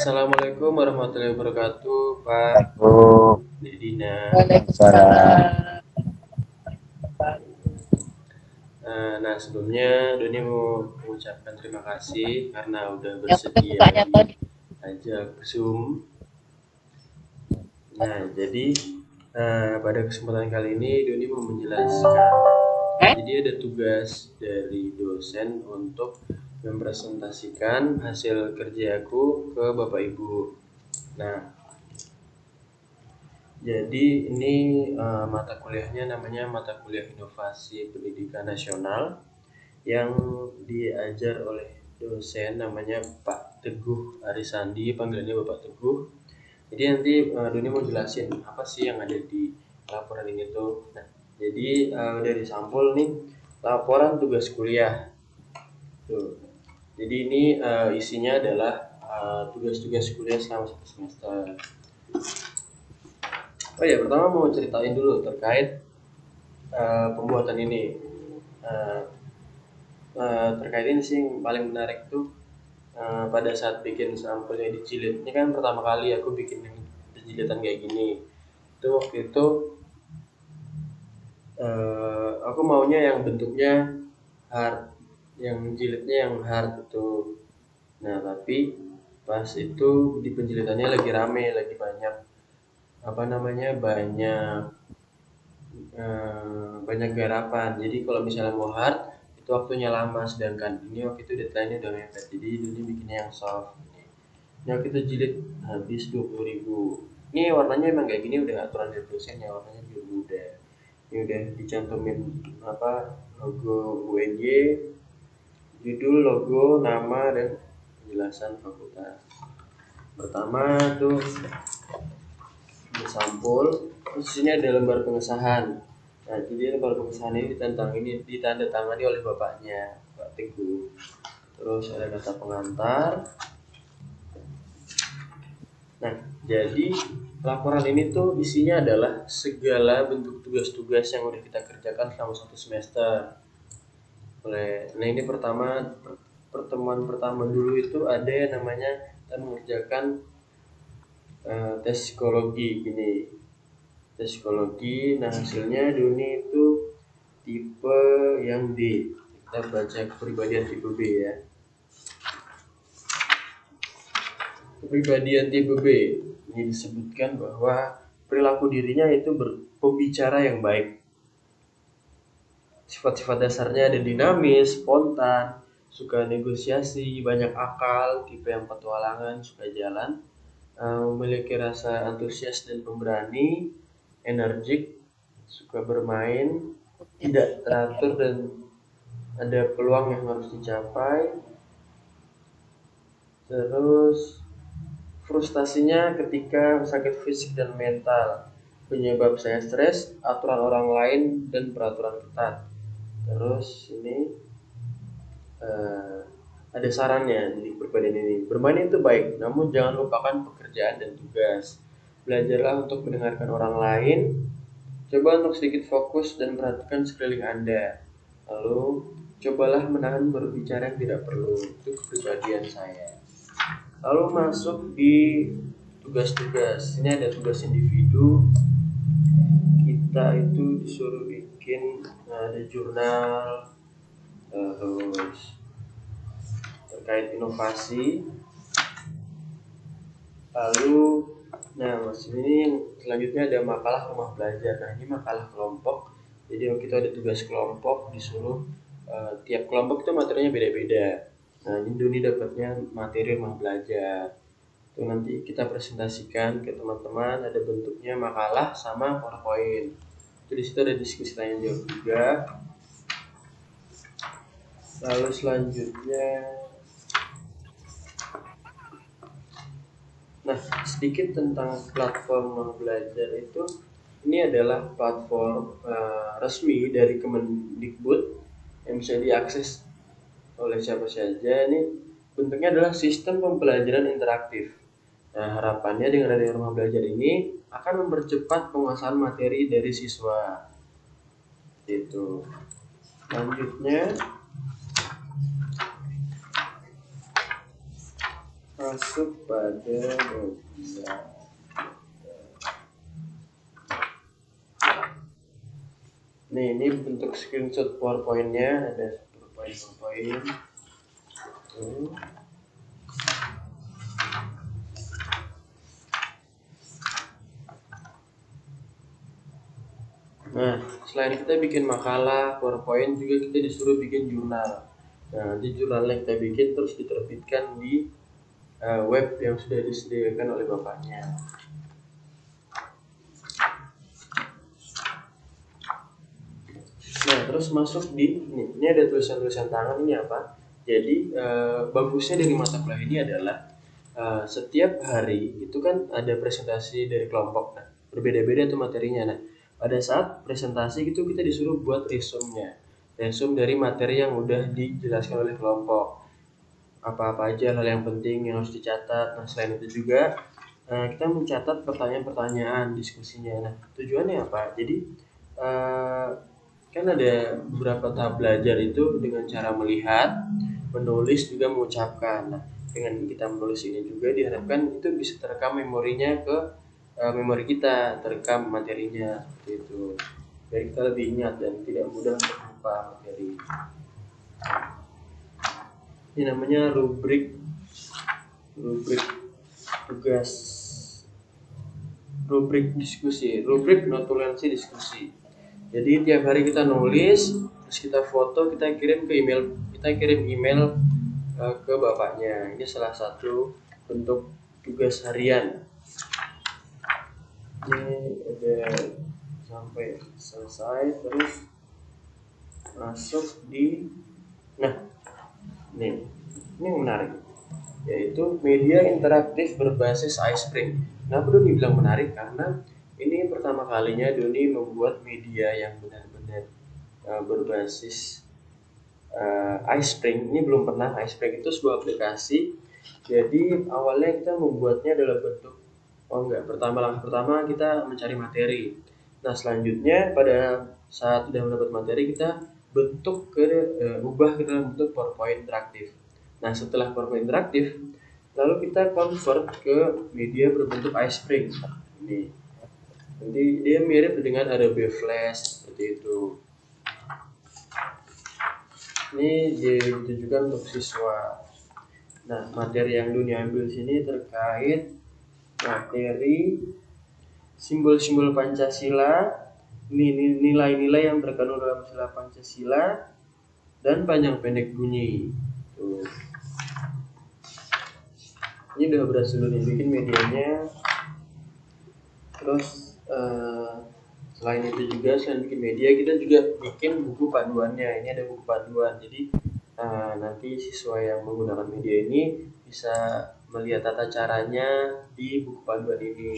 Assalamualaikum warahmatullahi wabarakatuh, Pak Assalamualaikum. Dedina. Waalaikumsalam. Nah, sebelumnya Doni mau mengucapkan terima kasih karena udah Yang penting bersedia bukanya tadi. diajak Zoom. Nah, jadi pada kesempatan kali ini Doni mau menjelaskan. Jadi ada tugas dari dosen untuk mempresentasikan hasil kerjaku ke Bapak Ibu. Nah, jadi ini mata kuliahnya namanya mata kuliah Inovasi Pendidikan Nasional yang diajar oleh dosen namanya Pak Teguh Arisandi, panggilannya Bapak Teguh. Jadi nanti Doni mau jelasin apa sih yang ada di laporan ini tuh. Nah, jadi dari sampul nih laporan tugas kuliah. Tuh. Jadi ini isinya adalah tugas-tugas kuliah selama 1 semester. Oh ya, pertama mau ceritain dulu terkait pembuatan ini. Uh, Terkait ini sih yang paling menarik tuh pada saat bikin sampelnya dijilid. Ini kan pertama kali aku bikin yang jilitan kayak gini. Itu waktu itu aku maunya yang bentuknya hard, yang jilidnya yang hard itu. Nah, tapi pas itu di penjilitannya lagi rame, lagi banyak banyak garapan. Jadi kalau misalnya mau hard itu waktunya lama, sedangkan ini waktu itu deadline-nya udah mepet. Jadi ini bikinnya yang soft. Ini waktu itu jilid habis 20.000. Ini warnanya emang kayak gini, udah aturan dari dosen ya, warnanya juga udah. Ini udah dicantumin logo UNY, judul, logo, nama, dan penjelasan fakultas. Pertama tuh sampul, terus ini ada lembar pengesahan. Nah, jadi lembar pengesahan ini ditandatangani oleh bapaknya, Pak Teguh. Terus ada kata pengantar. Nah, jadi laporan ini tuh isinya adalah segala bentuk tugas-tugas yang udah kita kerjakan selama 1 semester. Nah, ini pertemuan pertama dulu itu ada yang namanya kita mengerjakan tes psikologi gini. Tes psikologi, nah hasilnya Doni itu tipe yang D. Kita baca kepribadian tipe B ya. Kepribadian tipe B ini disebutkan bahwa perilaku dirinya itu berpembicara yang baik. Sifat-sifat dasarnya ada dinamis, spontan, suka negosiasi, banyak akal, tipe yang petualangan, suka jalan, memiliki rasa antusias dan pemberani, energik, suka bermain, tidak teratur dan ada peluang yang harus dicapai. Terus frustasinya ketika sakit fisik dan mental, penyebab saya stres, aturan orang lain dan peraturan ketat. Terus ini ada sarannya di perbedaan ini. Bermain itu baik, namun jangan lupakan pekerjaan dan tugas. Belajarlah untuk mendengarkan orang lain. Coba untuk sedikit fokus dan perhatikan sekeliling Anda. Lalu cobalah menahan berbicara yang tidak perlu. Itu kepribadian saya. Lalu masuk di tugas-tugas. Ini ada tugas individu. Kita itu disuruh bikin ada jurnal, terus terkait inovasi. Lalu ini selanjutnya ada makalah rumah belajar. Nah, ini makalah kelompok. Jadi kita ada tugas kelompok, disuruh tiap kelompok itu materinya beda-beda. Nah, ini Doni dapatnya materi rumah belajar. Itu nanti kita presentasikan ke teman-teman, ada bentuknya makalah sama PowerPoint. Itu di situ ada diskusi tanya jawab juga. Lalu selanjutnya, nah sedikit tentang platform belajar itu. Ini adalah platform resmi dari Kemendikbud yang bisa diakses oleh siapa saja. Ini bentuknya adalah sistem pembelajaran interaktif. Nah, harapannya dengan adanya rumah belajar ini akan mempercepat penguasaan materi dari siswa. Itu. Selanjutnya masuk pada media. Nih, ini bentuk screenshot PowerPoint-nya, ada PowerPoint. Nah, selain kita bikin makalah, PowerPoint, juga kita disuruh bikin jurnal. Nah, di jurnal yang kita bikin terus diterbitkan di web yang sudah disediakan oleh bapaknya. Nah, terus masuk di ini ada tulisan-tulisan tangan, ini apa? Jadi bagusnya dari mata kuliah ini adalah setiap hari itu kan ada presentasi dari kelompok. Nah, berbeda-beda tuh materinya. Nah, pada saat presentasi itu kita disuruh buat resume-nya. Resume dari materi yang udah dijelaskan oleh kelompok. Apa-apa aja hal yang penting yang harus dicatat. Nah, selain itu juga kita mencatat pertanyaan-pertanyaan diskusinya. Nah, tujuannya apa? Jadi kan ada beberapa tahap belajar itu dengan cara melihat, menulis, juga mengucapkan. Nah, dengan kita menulis ini juga diharapkan itu bisa terekam memorinya ke memori kita, terekam materinya seperti itu. Biar kita lebih ingat dan tidak mudah untuk lupa materi. Ini namanya rubrik tugas, rubrik diskusi, rubrik notulensi diskusi. Jadi tiap hari kita nulis, terus kita foto, kita kirim email ke bapaknya. Ini salah satu bentuk tugas harian. Ini ada sampai selesai, terus masuk di ini menarik, yaitu media interaktif berbasis iSpring. Kenapa Doni bilang menarik? Karena ini pertama kalinya Doni membuat media yang benar-benar berbasis iSpring. Ini belum pernah. iSpring itu sebuah aplikasi. Jadi awalnya kita membuatnya dalam bentuk langkah pertama kita mencari materi. Nah, selanjutnya pada saat sudah mendapat materi kita ubah ke dalam bentuk PowerPoint interaktif. Nah, setelah PowerPoint interaktif, lalu kita convert ke media berbentuk iSpring. Ini. Jadi dia mirip dengan Adobe Flash seperti itu. Ini ditujukan untuk siswa. Nah, materi yang dunia ambil sini terkait materi simbol-simbol Pancasila, nilai-nilai yang terkandung dalam sila Pancasila, dan panjang pendek bunyi. Tuh. Ini udah berhasil dibikin medianya. Terus selain itu juga, selain bikin media, kita juga bikin buku panduannya. Ini ada buku panduan. Jadi nanti siswa yang menggunakan media ini bisa melihat tata caranya di buku panduan ini.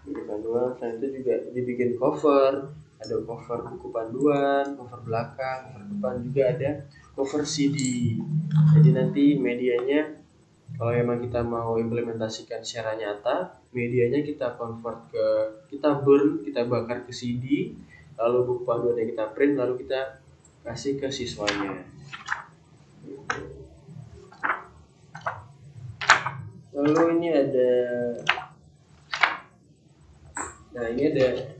Buku panduan, selain itu juga dibikin cover. Ada cover buku panduan, cover belakang, cover depan, juga ada cover CD. Jadi nanti medianya, kalau memang kita mau implementasikan secara nyata, medianya kita kita bakar ke CD, lalu buku panduannya kita print, lalu kita kasih ke siswanya. Lalu ini ada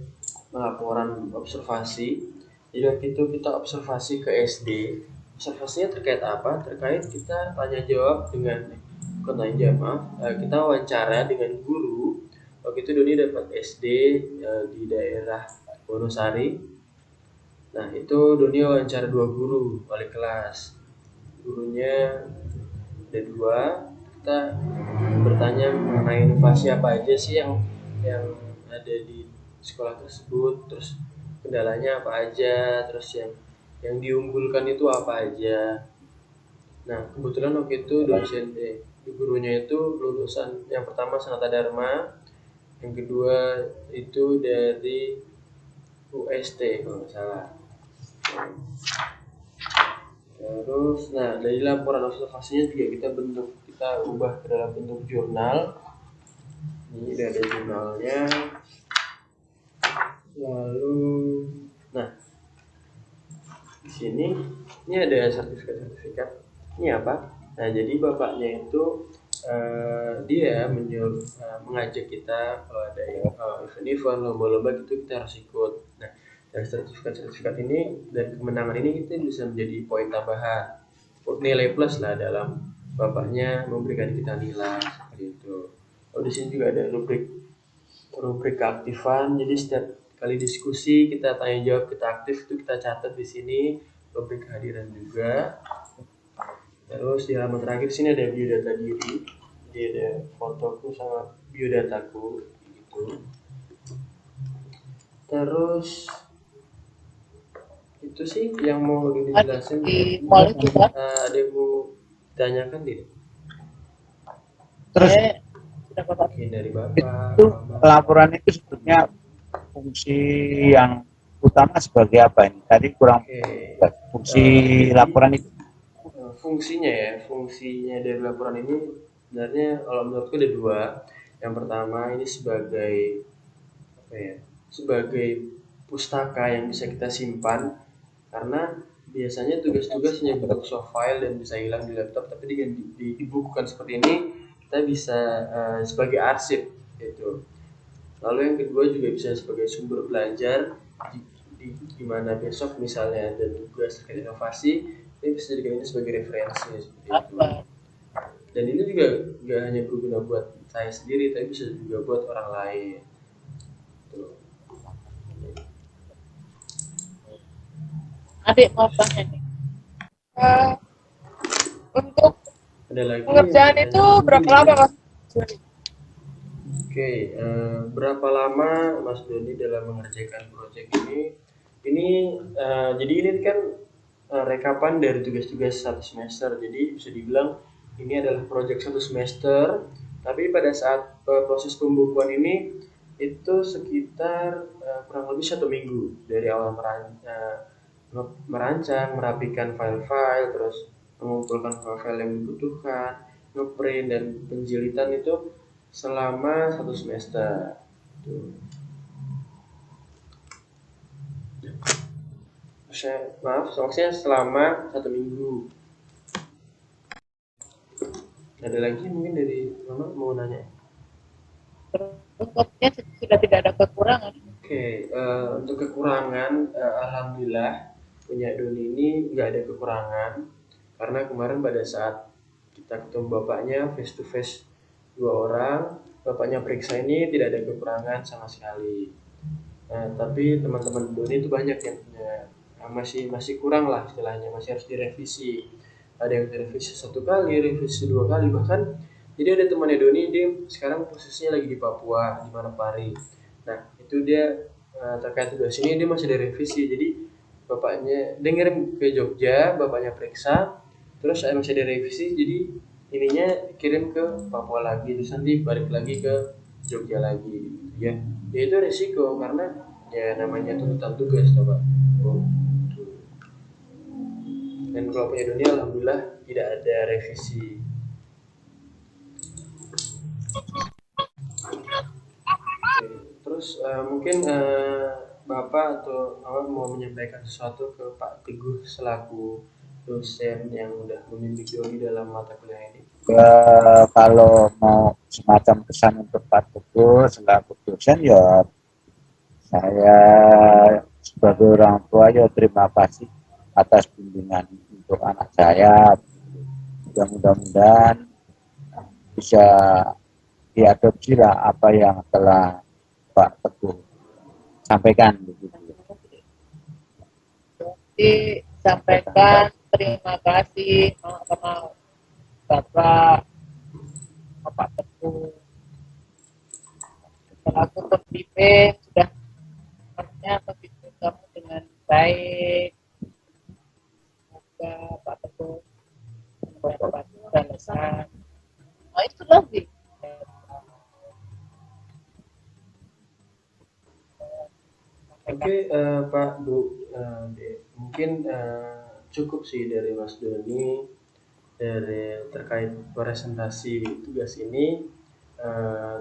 laporan observasi. Jadi waktu itu kita observasi ke SD. Observasinya terkait apa? Terkait kita tanya jawab kita wawancara dengan guru. Waktu itu Doni dapat SD di daerah Wonosari. Nah, itu Doni wawancara 2 guru wali kelas. Gurunya ada 2. Kita bertanya mengenai inovasi apa aja sih yang ada di sekolah tersebut, terus kendalanya apa aja, terus yang diunggulkan itu apa aja. Nah, kebetulan waktu itu gurunya itu lulusan, yang pertama Sanata Dharma, yang kedua itu dari UST kalau nggak salah. Terus, dari laporan observasinya juga kita ubah ke dalam bentuk jurnal. Ini udah ada jurnalnya. Lalu, di sini ini ada sertifikat. Ini apa? Nah, jadi bapaknya itu dia mengajak kita kalau ada event-event, lomba-lomba gitu kita harus ikut. Nah, dari sertifikat-sertifikat ini dan kemenangan ini kita bisa menjadi poin tambahan, nilai plus lah dalam bapaknya memberikan kita nilai seperti itu. Oh, di sini juga ada rubrik keaktifan. Jadi setiap kali diskusi kita tanya jawab kita aktif itu kita catat di sini rubrik kehadiran juga. Terus di halaman terakhir sini ada biodata diri. Jadi ada fotoku sama biodataku gitu. Terus itu sih yang mau dijelasin. Di mall itu kan. Ada yang mau ditanyakan tidak? Terus Sudah Bapak. Mungkin dari Bapak. itu laporan itu sebetulnya fungsi yang utama sebagai apa ini? Tadi kurang fungsi laporan itu. Fungsinya dari laporan ini sebenarnya kalau menurutku ada dua. Yang pertama ini sebagai pustaka yang bisa kita simpan, karena biasanya tugas-tugasnya bentuk soft file dan bisa hilang di laptop, tapi dengan dibukukan seperti ini kita bisa sebagai arsip gitu. Lalu yang kedua juga bisa sebagai sumber belajar di mana besok misalnya ada tugas terkait inovasi, ini bisa dijadikan ini sebagai referensi seperti itu. Dan ini juga nggak hanya berguna buat saya sendiri, tapi bisa juga buat orang lain. Tuh. Adik mau tanya nih. Untuk Ada lagi pengerjaan itu berapa lama Mas? Oke, berapa lama Mas Doni dalam mengerjakan proyek ini? Jadi ini kan rekapan dari tugas-tugas satu semester. Jadi bisa dibilang ini adalah proyek satu semester. Tapi pada saat proses pembukuan ini itu sekitar kurang lebih 1 minggu dari awal merancang, merapikan file-file, terus mengumpulkan file-file yang dibutuhkan, ngeprint dan penjilitan itu selama 1 semester. Tuh. Maksudnya selama 1 minggu. Ada lagi mungkin dari Mama mau nanya? Untuknya sudah tidak ada kekurangan. Oke, untuk kekurangan, alhamdulillah punya Doni ini nggak ada kekurangan, karena kemarin pada saat kita ketemu bapaknya face to face 2 orang, bapaknya periksa ini tidak ada kekurangan sama sekali. Nah, tapi teman-teman Doni itu banyak yang masih kurang lah istilahnya, masih harus direvisi. Ada yang direvisi 1 kali, revisi 2 kali bahkan. Jadi ada temannya Doni, dia sekarang posisinya lagi di Papua, di Manokwari. Nah, itu dia terkait tugas ini dia masih direvisi. Jadi bapaknya dia ngirim ke Jogja, bapaknya periksa, terus saya masih direvisi, jadi ininya kirim ke Papua lagi, terus nanti balik lagi ke Jogja lagi, ya. Ya itu resiko karena ya namanya tuntutan tugas, coba. Dan kalau punya dunia alhamdulillah tidak ada revisi. Oke. Terus mungkin Bapak atau Awan mau menyampaikan sesuatu ke Pak Teguh selaku dosen yang udah membimbing Doni dalam mata kuliah ini. Kalau mau semacam pesan untuk Pak Teguh selaku dosen, ya saya sebagai orang tua ya terima kasih atas bimbingan untuk anak saya. Mudah-mudahan bisa diadopsi lah apa yang telah Pak Teguh sampaikan begitu. Disampaikan terima kasih sama Bapak Teguh selaku pembimbing sudah membimbing kamu dengan baik. Semoga Pak Teguh mendapat balasan. Nah itu lagi. Oke, Pak Bu, mungkin cukup sih dari Mas Doni dari terkait presentasi tugas ini.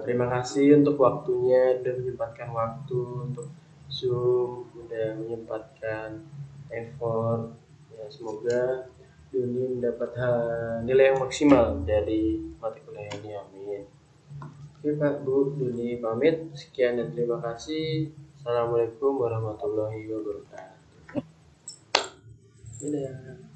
Terima kasih untuk waktunya, udah menyempatkan waktu untuk Zoom, udah menyempatkan effort. Ya, semoga Doni mendapat nilai yang maksimal dari mata kuliah ini. Amin. Oke Pak, Bu, Doni pamit. Sekian dan terima kasih. Assalamualaikum warahmatullahi wabarakatuh. Dadah.